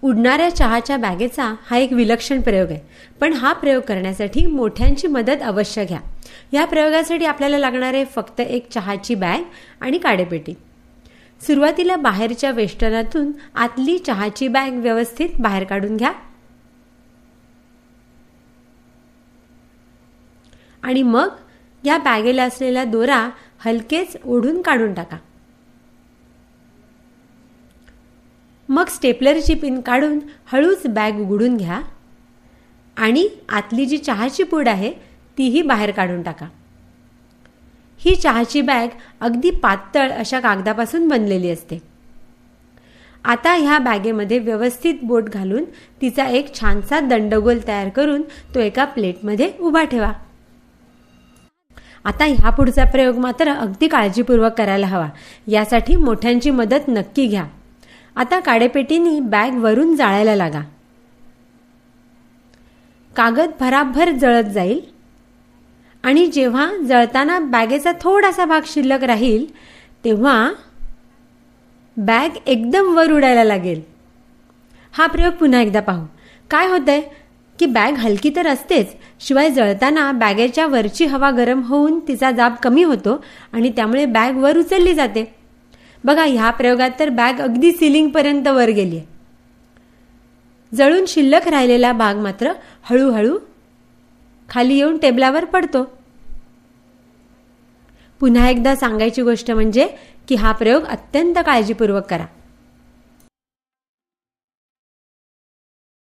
उडणाऱ्या चहाच्या बॅगेचा हा एक विलक्षण प्रयोग आहे, पण हा प्रयोग करण्यासाठी मोठ्यांची मदत अवश्य घ्या. या प्रयोगासाठी आपल्याला लागणार आहे फक्त एक चहाची बॅग आणि काडेपेटी. सुरुवातीला बाहेरच्या वेष्टनातून आतली चहाची बॅग व्यवस्थित बाहेर काढून घ्या आणि मग या बॅगेला असलेला दोरा हलकेच ओढून काढून टाका. मग स्टेपलरची पिन काढून हळूच बॅग उघडून घ्या आणि आतली जी चहाची पूड आहे तीही बाहेर काढून टाका. ही चहाची बॅग अगदी पातळ अशा कागदापासून बनलेली असते. आता ह्या बॅगेमध्ये व्यवस्थित बोट घालून तिचा एक छानसा दंडगोल तयार करून तो एका प्लेटमध्ये उभा ठेवा. आता ह्या पुढचा प्रयोग मात्र अगदी काळजीपूर्वक करायला हवा. यासाठी मोठ्यांची मदत नक्की घ्या. आता काडेपेटीने बॅग वरून जाळायला लागा. कागद भराभर जळत जाईल आणि जेव्हा जळताना बॅगेचा थोडासा भाग शिल्लक राहील तेव्हा बॅग एकदम वर उडायला लागेल. हा प्रयोग पुन्हा एकदा पाहू. काय होतंय की बॅग हलकी तर असतेच, शिवाय जळताना बॅगेच्या वरची हवा गरम होऊन तिचा दाब कमी होतो आणि त्यामुळे बॅग वर उचलली जाते. बघा, ह्या प्रयोगात तर बॅग अगदी सिलिंगपर्यंत वर गेली आहे. जळून शिल्लक राहिलेला भाग मात्र हळूहळू खाली येऊन टेबलावर पडतो. पुन्हा एकदा सांगायची गोष्ट म्हणजे की हा प्रयोग अत्यंत काळजीपूर्वक करा.